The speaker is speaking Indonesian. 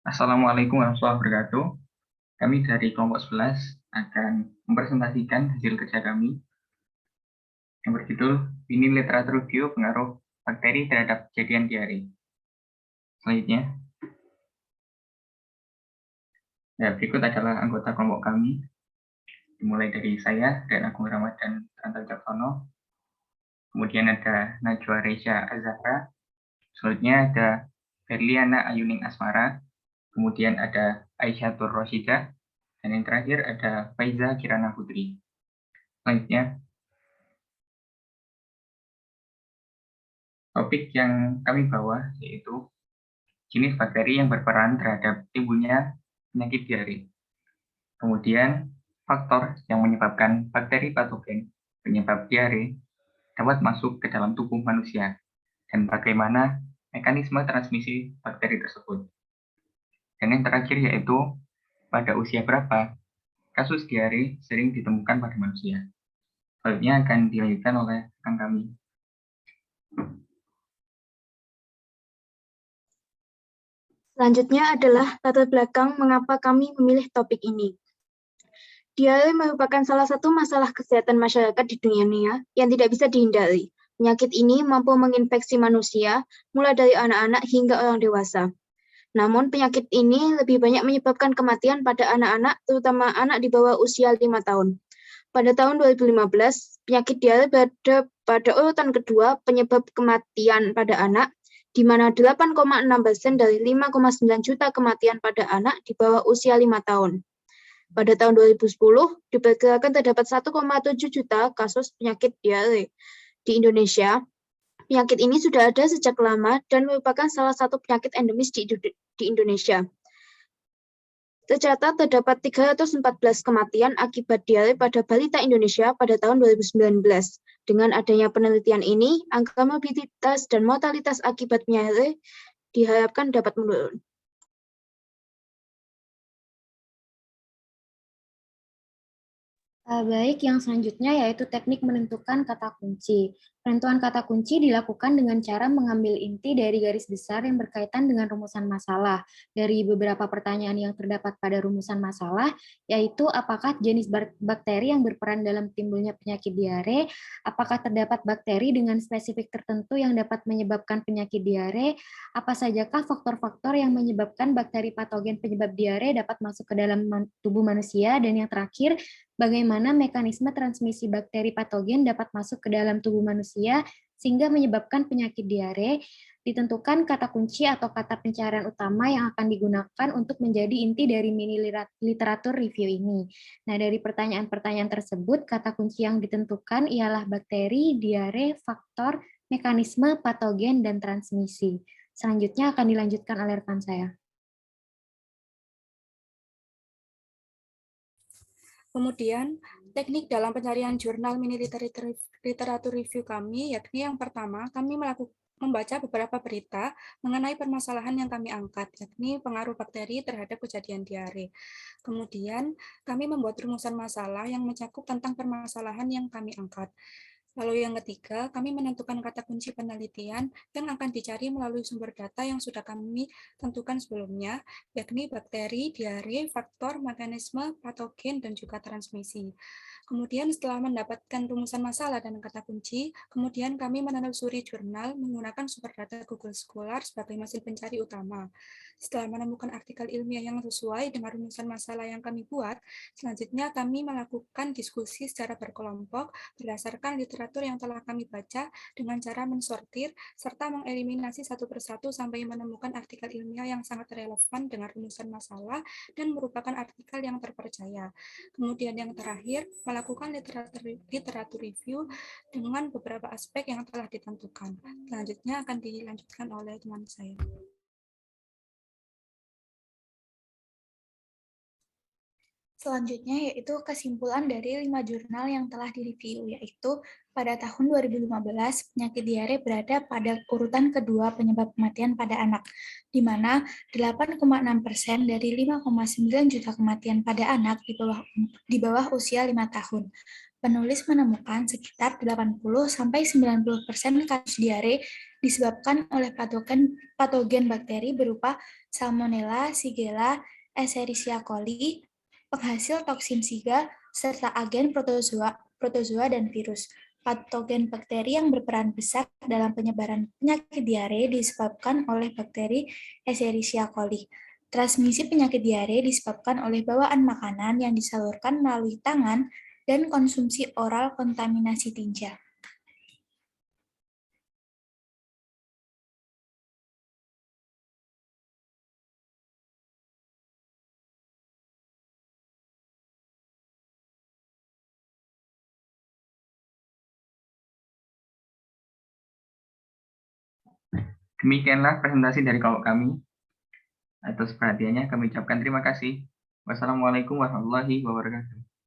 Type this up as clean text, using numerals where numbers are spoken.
Assalamualaikum warahmatullahi wabarakatuh. Kami dari kelompok 11 akan mempresentasikan hasil kerja kami yang berjudul Ini Literatur Review Pengaruh Bakteri Terhadap Kejadian Diare. Selanjutnya, berikut adalah anggota kelompok kami, dimulai dari saya, dan Agung Ramadan Rantal Caksono. Kemudian ada Najwa Reza Azahra. Selanjutnya ada Berliana Ayuning Asmara. Kemudian ada Aisyah Rosida. Dan yang terakhir ada Faiza Kirana Putri. Selanjutnya, topik yang kami bawa yaitu jenis bakteri yang berperan terhadap timbulnya penyakit diare. Kemudian, faktor yang menyebabkan bakteri patogen penyebab diare dapat masuk ke dalam tubuh manusia dan bagaimana mekanisme transmisi bakteri tersebut. Dan yang terakhir yaitu pada usia berapa kasus diare sering ditemukan pada manusia. Selanjutnya akan dilanjutkan oleh rekan kami. Selanjutnya adalah latar belakang mengapa kami memilih topik ini. Diare merupakan salah satu masalah kesehatan masyarakat di dunia yang tidak bisa dihindari. Penyakit ini mampu menginfeksi manusia, mulai dari anak-anak hingga orang dewasa. Namun penyakit ini lebih banyak menyebabkan kematian pada anak-anak, terutama anak di bawah usia 5 tahun. Pada tahun 2015, penyakit diare berada pada urutan kedua penyebab kematian pada anak, di mana 8,6% dari 5,9 juta kematian pada anak di bawah usia 5 tahun. Pada tahun 2010, diperkirakan terdapat 1,7 juta kasus penyakit diare. Di Indonesia, penyakit ini sudah ada sejak lama dan merupakan salah satu penyakit endemis di Indonesia. Tercatat terdapat 314 kematian akibat diare pada balita Indonesia pada tahun 2019. Dengan adanya penelitian ini, angka morbiditas dan mortalitas akibat diare diharapkan dapat menurun. Baik, yang selanjutnya yaitu teknik menentukan kata kunci. Penentuan kata kunci dilakukan dengan cara mengambil inti dari garis besar yang berkaitan dengan rumusan masalah. Dari beberapa pertanyaan yang terdapat pada rumusan masalah, yaitu apakah jenis bakteri yang berperan dalam timbulnya penyakit diare, apakah terdapat bakteri dengan spesifik tertentu yang dapat menyebabkan penyakit diare, apa sajakah faktor-faktor yang menyebabkan bakteri patogen penyebab diare dapat masuk ke dalam tubuh manusia, dan yang terakhir, bagaimana mekanisme transmisi bakteri patogen dapat masuk ke dalam tubuh manusia sehingga menyebabkan penyakit diare. Ditentukan kata kunci atau kata pencarian utama yang akan digunakan untuk menjadi inti dari mini literatur review ini. Nah, dari pertanyaan-pertanyaan tersebut, kata kunci yang ditentukan ialah bakteri, diare, faktor, mekanisme, patogen, dan transmisi. Selanjutnya akan dilanjutkan oleh rekan saya. Kemudian, teknik dalam pencarian jurnal mini literatur review kami, yakni yang pertama, kami membaca beberapa berita mengenai permasalahan yang kami angkat, yakni pengaruh bakteri terhadap kejadian diare. Kemudian, kami membuat rumusan masalah yang mencakup tentang permasalahan yang kami angkat. Lalu yang ketiga, kami menentukan kata kunci penelitian yang akan dicari melalui sumber data yang sudah kami tentukan sebelumnya, yakni bakteri, diare, faktor, mekanisme, patogen, dan juga transmisi. Kemudian setelah mendapatkan rumusan masalah dan kata kunci, kemudian kami menelusuri jurnal menggunakan sumber data Google Scholar sebagai mesin pencari utama. Setelah menemukan artikel ilmiah yang sesuai dengan rumusan masalah yang kami buat, selanjutnya kami melakukan diskusi secara berkelompok berdasarkan literatur yang telah kami baca dengan cara mensortir serta mengeliminasi satu persatu sampai menemukan artikel ilmiah yang sangat relevan dengan rumusan masalah dan merupakan artikel yang terpercaya. Kemudian yang terakhir, melakukan literatur review dengan beberapa aspek yang telah ditentukan. Selanjutnya akan dilanjutkan oleh teman saya. Selanjutnya yaitu kesimpulan dari 5 jurnal yang telah direview, yaitu pada tahun 2015 penyakit diare berada pada urutan kedua penyebab kematian pada anak, di mana 8,6% dari 5,9 juta kematian pada anak di bawah usia 5 tahun. Penulis menemukan sekitar 80-90% kasus diare disebabkan oleh patogen bakteri berupa Salmonella, Shigella, Escherichia coli, penghasil toksin SIGA, serta agen protozoa dan virus. Patogen bakteri yang berperan besar dalam penyebaran penyakit diare disebabkan oleh bakteri Escherichia coli. Transmisi penyakit diare disebabkan oleh bawaan makanan yang disalurkan melalui tangan dan konsumsi oral kontaminasi tinja. Demikianlah presentasi dari kelompok kami. Atas perhatiannya kami ucapkan terima kasih. Wassalamualaikum warahmatullahi wabarakatuh.